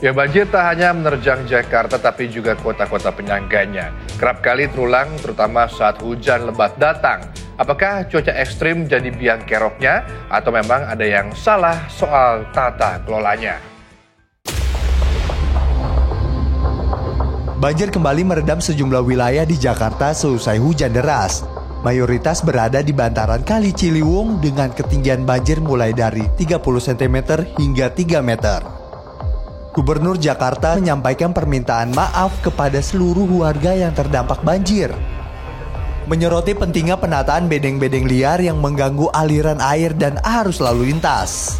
Ya, banjir tak hanya menerjang Jakarta tapi juga kota-kota penyangganya. Kerap kali terulang terutama saat hujan lebat datang. Apakah cuaca ekstrim jadi biang keroknya atau memang ada yang salah soal tata kelolanya? Banjir kembali meredam sejumlah wilayah di Jakarta seusai hujan deras. Mayoritas berada di bantaran Kali Ciliwung dengan ketinggian banjir mulai dari 30 cm hingga 3 meter. Gubernur Jakarta menyampaikan permintaan maaf kepada seluruh warga yang terdampak banjir. Menyoroti pentingnya penataan bedeng-bedeng liar yang mengganggu aliran air dan arus lalu lintas.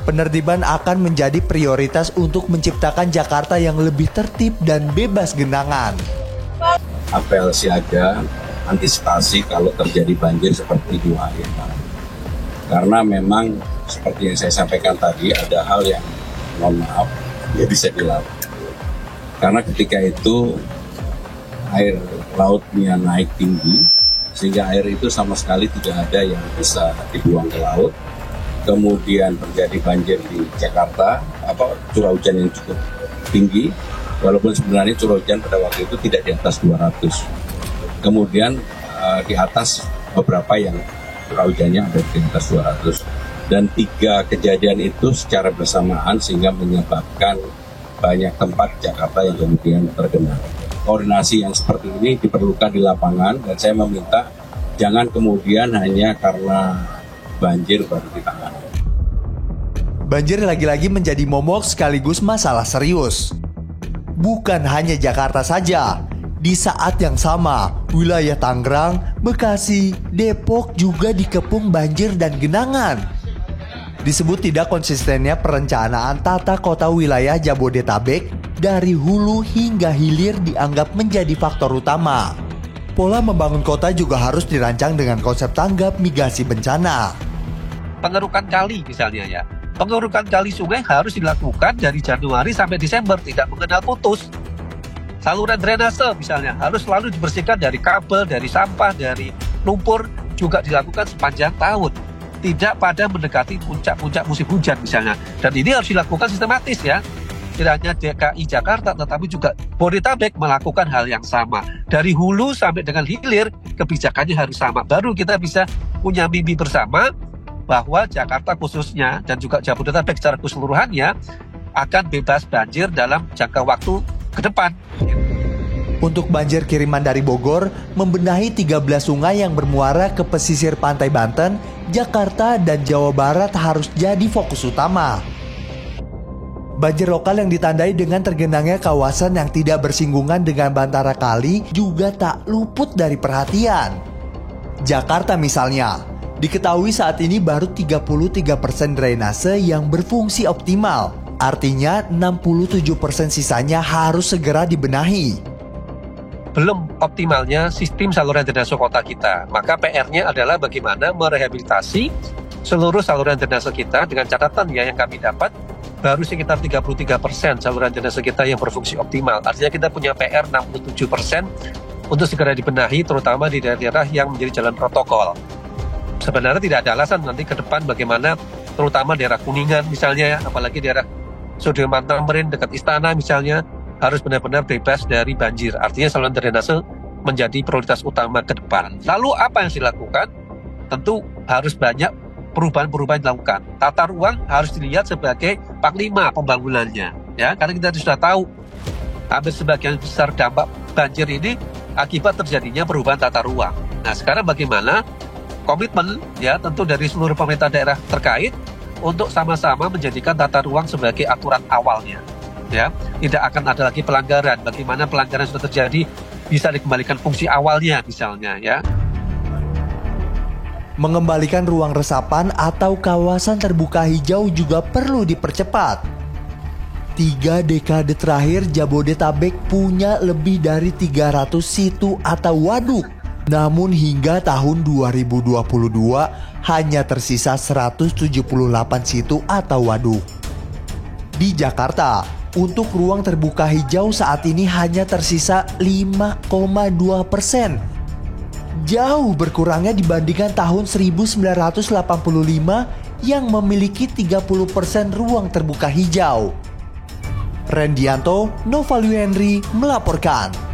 Penertiban akan menjadi prioritas untuk menciptakan Jakarta yang lebih tertib dan bebas genangan. Apel siaga, antisipasi kalau terjadi banjir seperti 2 hari yang lalu. Karena memang seperti yang saya sampaikan tadi, ada hal yang mohon maaf ya bisa dilakukan. Karena ketika itu air lautnya naik tinggi, sehingga air itu sama sekali tidak ada yang bisa dibuang ke laut. Kemudian terjadi banjir di Jakarta, curah hujan yang cukup tinggi, walaupun sebenarnya curah hujan pada waktu itu tidak di atas 200. Kemudian di atas beberapa yang curah hujannya ada di atas 200. Dan 3 kejadian itu secara bersamaan sehingga menyebabkan banyak tempat Jakarta yang kemudian tergenang. Koordinasi yang seperti ini diperlukan di lapangan dan saya meminta jangan kemudian hanya karena banjir baru ditangani. Banjir lagi-lagi menjadi momok sekaligus masalah serius. Bukan hanya Jakarta saja, di saat yang sama, wilayah Tangerang, Bekasi, Depok juga dikepung banjir dan genangan. Disebut tidak konsistennya perencanaan tata kota wilayah Jabodetabek dari hulu hingga hilir dianggap menjadi faktor utama. Pola membangun kota juga harus dirancang dengan konsep tanggap mitigasi bencana. Pengerukan kali misalnya ya. Pengerukan kali sungai harus dilakukan dari Januari sampai Desember, tidak mengenal putus. Saluran drainase misalnya harus selalu dibersihkan dari kabel, dari sampah, dari lumpur, juga dilakukan sepanjang tahun. Tidak pada mendekati puncak-puncak musim hujan misalnya. Dan ini harus dilakukan sistematis ya. Tidak hanya DKI Jakarta tetapi juga Bodetabek melakukan hal yang sama. Dari hulu sampai dengan hilir kebijakannya harus sama. Baru kita bisa punya mimpi bersama bahwa Jakarta khususnya dan juga Jabodetabek secara keseluruhannya akan bebas banjir dalam jangka waktu ke depan. Untuk banjir kiriman dari Bogor, membenahi 13 sungai yang bermuara ke pesisir pantai Banten, Jakarta dan Jawa Barat harus jadi fokus utama. Banjir lokal yang ditandai dengan tergenangnya kawasan yang tidak bersinggungan dengan bantara kali juga tak luput dari perhatian. Jakarta misalnya, diketahui saat ini baru 33% drainase yang berfungsi optimal. Artinya 67% sisanya harus segera dibenahi. Belum optimalnya sistem saluran drainase kota kita. Maka PR-nya adalah bagaimana merehabilitasi seluruh saluran drainase kita dengan catatan ya yang kami dapat baru sekitar 33% saluran drainase kita yang berfungsi optimal. Artinya kita punya PR 67% untuk segera dibenahi terutama di daerah-daerah yang menjadi jalan protokol. Sebenarnya tidak ada alasan nanti ke depan bagaimana terutama daerah Kuningan misalnya ya, apalagi daerah Sudirman Tamrin dekat istana misalnya harus benar-benar bebas dari banjir. Artinya saluran drainase menjadi prioritas utama ke depan. Lalu apa yang dilakukan? Tentu harus banyak perubahan-perubahan dilakukan. Tata ruang harus dilihat sebagai panglima pembangunannya. Ya, karena kita sudah tahu hampir sebagian besar dampak banjir ini akibat terjadinya perubahan tata ruang. Nah, sekarang bagaimana komitmen ya tentu dari seluruh pemerintah daerah terkait untuk sama-sama menjadikan tata ruang sebagai aturan awalnya. Ya, tidak akan ada lagi pelanggaran. Bagaimana pelanggaran sudah terjadi bisa dikembalikan fungsi awalnya misalnya ya. Mengembalikan ruang resapan atau kawasan terbuka hijau juga perlu dipercepat. 3 dekade terakhir Jabodetabek punya lebih dari 300 situ atau waduk. Namun hingga tahun 2022 hanya tersisa 178 situ atau waduk. Di Jakarta, untuk ruang terbuka hijau saat ini hanya tersisa 5,2%. Jauh berkurangnya dibandingkan tahun 1985 yang memiliki 30% ruang terbuka hijau. Rendianto, Novalu Henry melaporkan.